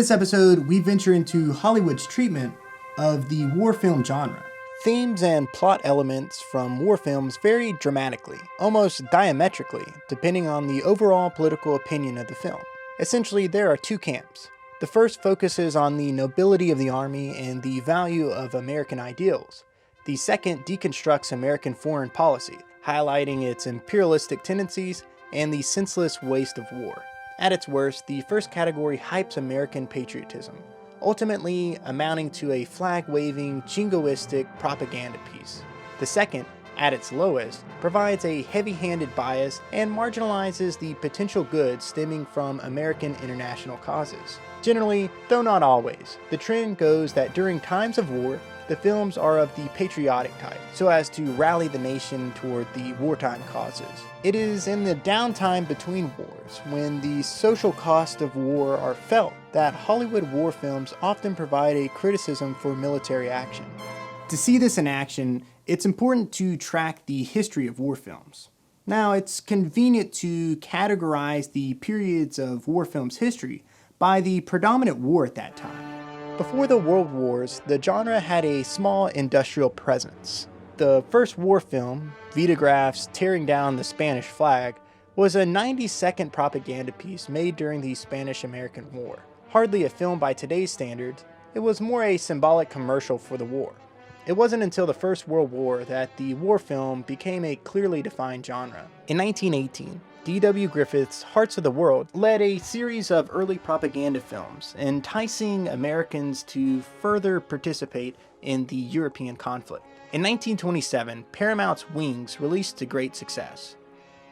this episode, we venture into Hollywood's treatment of the war film genre. Themes and plot elements from war films vary dramatically, almost diametrically, depending on the overall political opinion of the film. Essentially, there are two camps. The first focuses on the nobility of the army and the value of American ideals. The second deconstructs American foreign policy, highlighting its imperialistic tendencies and the senseless waste of war. At its worst, the first category hypes American patriotism, ultimately amounting to a flag-waving, jingoistic propaganda piece. The second, at its lowest, provides a heavy-handed bias and marginalizes the potential good stemming from American international causes. Generally, though not always, the trend goes that during times of war, the films are of the patriotic type, so as to rally the nation toward the wartime causes. It is in the downtime between wars, when the social cost of war are felt, that Hollywood war films often provide a criticism for military action. To see this in action, it's important to track the history of war films. Now, it's convenient to categorize the periods of war films' history by the predominant war at that time. Before the World Wars, the genre had a small industrial presence. The first war film, Vitagraf's Tearing Down the Spanish Flag, was a 90-second propaganda piece made during the Spanish-American War. Hardly a film by today's standards, it was more a symbolic commercial for the war. It wasn't until the First World War that the war film became a clearly defined genre. In 1918, D.W. Griffith's Hearts of the World led a series of early propaganda films, enticing Americans to further participate in the European conflict. In 1927, Paramount's Wings released to great success,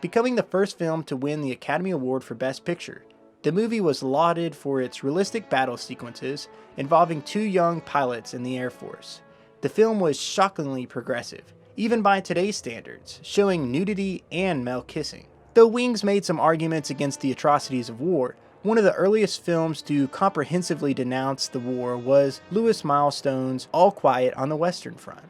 becoming the first film to win the Academy Award for Best Picture. The movie was lauded for its realistic battle sequences involving two young pilots in the Air Force. The film was shockingly progressive, even by today's standards, showing nudity and male kissing. Though Wings made some arguments against the atrocities of war, one of the earliest films to comprehensively denounce the war was Lewis Milestone's All Quiet on the Western Front.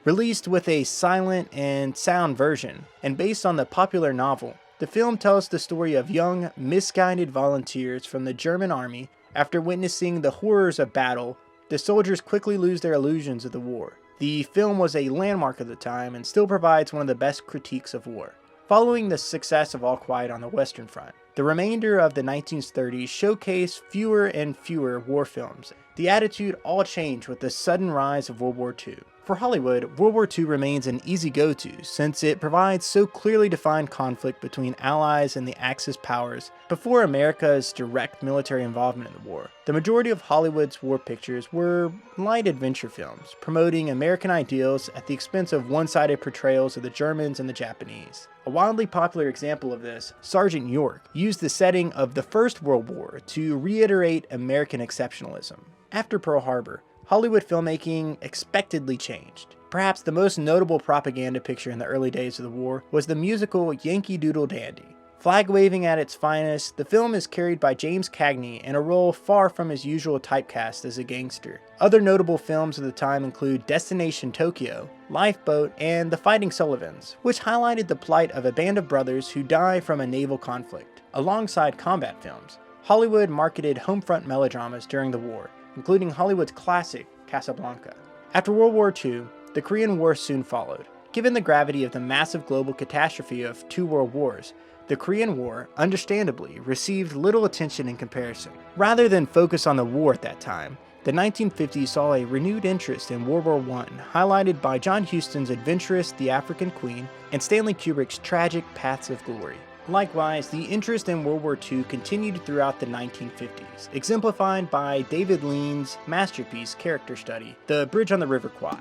Released with a silent and sound version, and based on the popular novel, the film tells the story of young, misguided volunteers from the German army. After witnessing the horrors of battle, the soldiers quickly lose their illusions of the war. The film was a landmark of the time and still provides one of the best critiques of war. Following the success of All Quiet on the Western Front, the remainder of the 1930s showcased fewer and fewer war films. The attitude all changed with the sudden rise of World War II. For Hollywood, World War II remains an easy go-to since it provides so clearly defined conflict between Allies and the Axis powers before America's direct military involvement in the war. The majority of Hollywood's war pictures were light adventure films, promoting American ideals at the expense of one-sided portrayals of the Germans and the Japanese. A wildly popular example of this, Sergeant York, used the setting of the First World War to reiterate American exceptionalism. After Pearl Harbor, Hollywood filmmaking expectedly changed. Perhaps the most notable propaganda picture in the early days of the war was the musical Yankee Doodle Dandy. Flag-waving at its finest, the film is carried by James Cagney in a role far from his usual typecast as a gangster. Other notable films of the time include Destination Tokyo, Lifeboat, and The Fighting Sullivans, which highlighted the plight of a band of brothers who die from a naval conflict. Alongside combat films, Hollywood marketed homefront melodramas during the war, including Hollywood's classic, Casablanca. After World War II, the Korean War soon followed. Given the gravity of the massive global catastrophe of two world wars, the Korean War, understandably, received little attention in comparison. Rather than focus on the war at that time, the 1950s saw a renewed interest in World War I, highlighted by John Huston's adventurous The African Queen and Stanley Kubrick's tragic Paths of Glory. Likewise, the interest in World War II continued throughout the 1950s, exemplified by David Lean's masterpiece character study, The Bridge on the River Kwai.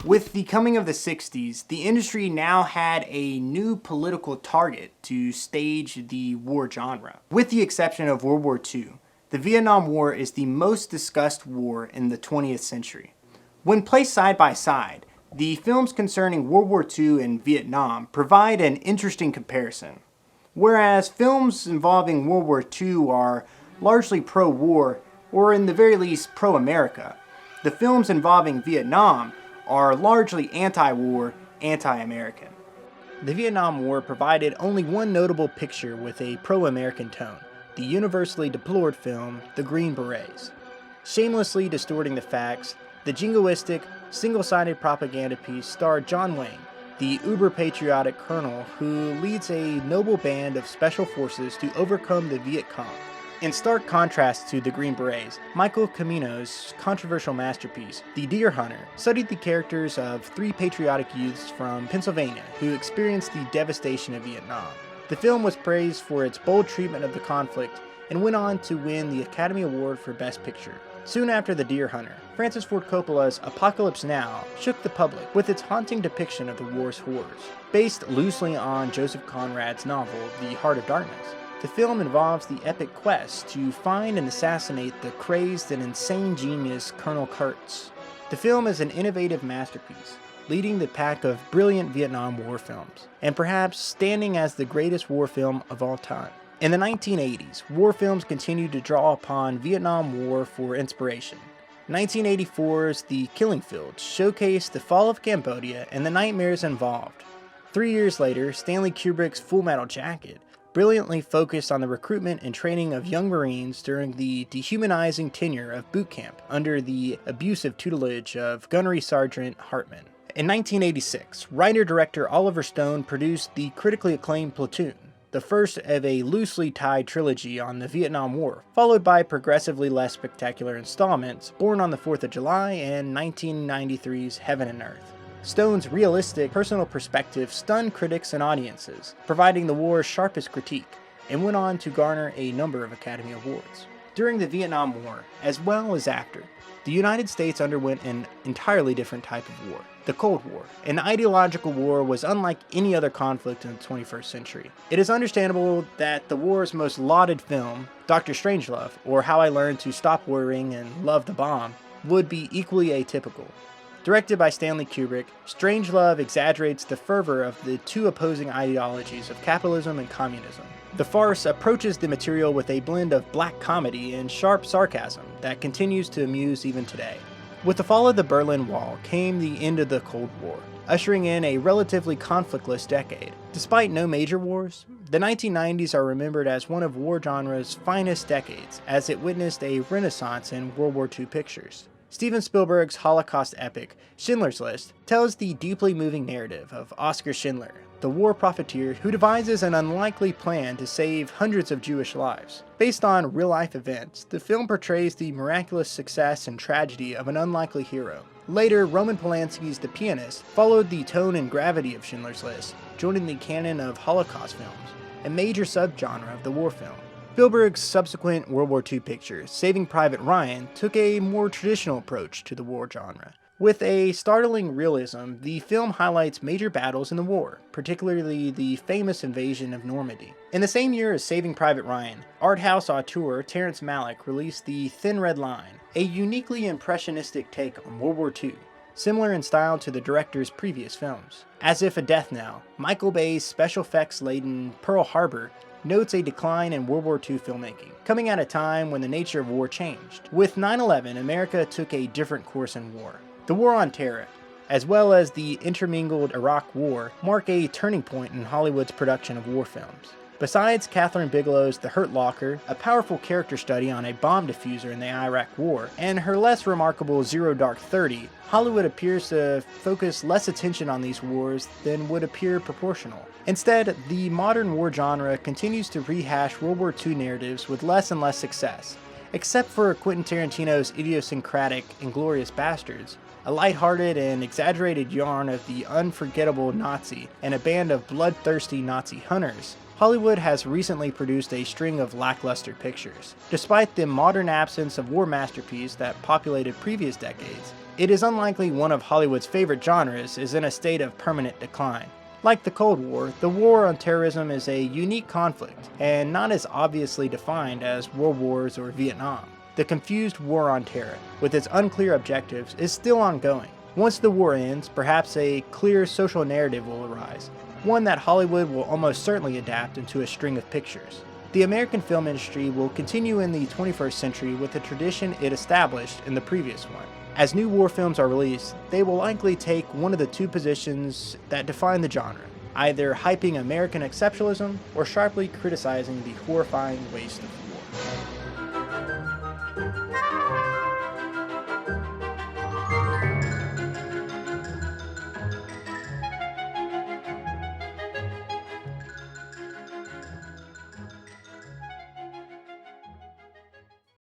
With the coming of the 60s, the industry now had a new political target to stage the war genre. With the exception of World War II, the Vietnam War is the most discussed war in the 20th century. When placed side by side, the films concerning World War II and Vietnam provide an interesting comparison. Whereas films involving World War II are largely pro-war, or in the very least pro-America, the films involving Vietnam are largely anti-war, anti-American. The Vietnam War provided only one notable picture with a pro-American tone, the universally deplored film The Green Berets. Shamelessly distorting the facts, the jingoistic, single-sided propaganda piece starred John Wayne, the uber-patriotic colonel who leads a noble band of special forces to overcome the Viet Cong. In stark contrast to The Green Berets, Michael Cimino's controversial masterpiece, The Deer Hunter, studied the characters of three patriotic youths from Pennsylvania who experienced the devastation of Vietnam. The film was praised for its bold treatment of the conflict and went on to win the Academy Award for Best Picture. Soon after The Deer Hunter, Francis Ford Coppola's Apocalypse Now shook the public with its haunting depiction of the war's horrors. Based loosely on Joseph Conrad's novel, The Heart of Darkness, the film involves the epic quest to find and assassinate the crazed and insane genius Colonel Kurtz. The film is an innovative masterpiece, leading the pack of brilliant Vietnam War films, and perhaps standing as the greatest war film of all time. In the 1980s, war films continued to draw upon Vietnam War for inspiration. 1984's The Killing Fields showcased the fall of Cambodia and the nightmares involved. 3 years later, Stanley Kubrick's Full Metal Jacket brilliantly focused on the recruitment and training of young Marines during the dehumanizing tenure of boot camp under the abusive tutelage of Gunnery Sergeant Hartman. In 1986, writer-director Oliver Stone produced the critically acclaimed Platoon, the first of a loosely tied trilogy on the Vietnam War, followed by progressively less spectacular installments Born on the 4th of July and 1993's Heaven and Earth. Stone's realistic, personal perspective stunned critics and audiences, providing the war's sharpest critique, and went on to garner a number of Academy Awards. During the Vietnam War, as well as after, the United States underwent an entirely different type of war, the Cold War. An ideological war was unlike any other conflict in the 21st century. It is understandable that the war's most lauded film, Dr. Strangelove, or How I Learned to Stop Worrying and Love the Bomb, would be equally atypical. Directed by Stanley Kubrick, Strangelove exaggerates the fervor of the two opposing ideologies of capitalism and communism. The farce approaches the material with a blend of black comedy and sharp sarcasm that continues to amuse even today. With the fall of the Berlin Wall came the end of the Cold War, ushering in a relatively conflictless decade. Despite no major wars, the 1990s are remembered as one of war genre's finest decades, as it witnessed a renaissance in World War II pictures. Steven Spielberg's Holocaust epic, Schindler's List, tells the deeply moving narrative of Oskar Schindler, the war profiteer who devises an unlikely plan to save hundreds of Jewish lives. Based on real-life events, the film portrays the miraculous success and tragedy of an unlikely hero. Later, Roman Polanski's The Pianist followed the tone and gravity of Schindler's List, joining the canon of Holocaust films, a major subgenre of the war film. Spielberg's subsequent World War II picture, Saving Private Ryan, took a more traditional approach to the war genre. With a startling realism, the film highlights major battles in the war, particularly the famous invasion of Normandy. In the same year as Saving Private Ryan, art house auteur Terrence Malick released The Thin Red Line, a uniquely impressionistic take on World War II, similar in style to the director's previous films. As if a death knell, Michael Bay's special effects-laden Pearl Harbor notes a decline in World War II filmmaking, coming at a time when the nature of war changed. With 9/11, America took a different course in war. The War on Terror, as well as the intermingled Iraq War, mark a turning point in Hollywood's production of war films. Besides Kathryn Bigelow's The Hurt Locker, a powerful character study on a bomb diffuser in the Iraq War, and her less remarkable Zero Dark 30, Hollywood appears to focus less attention on these wars than would appear proportional. Instead, the modern war genre continues to rehash World War II narratives with less and less success, except for Quentin Tarantino's idiosyncratic Inglourious Basterds, a lighthearted and exaggerated yarn of the unforgettable Nazi and a band of bloodthirsty Nazi hunters. Hollywood has recently produced a string of lackluster pictures. Despite the modern absence of war masterpieces that populated previous decades, it is unlikely one of Hollywood's favorite genres is in a state of permanent decline. Like the Cold War, the war on terrorism is a unique conflict, and not as obviously defined as world wars or Vietnam. The confused war on terror, with its unclear objectives, is still ongoing. Once the war ends, perhaps a clear social narrative will arise, one that Hollywood will almost certainly adapt into a string of pictures. The American film industry will continue in the 21st century with the tradition it established in the previous one. As new war films are released, they will likely take one of the two positions that define the genre. either hyping American exceptionalism or sharply criticizing the horrifying waste of food.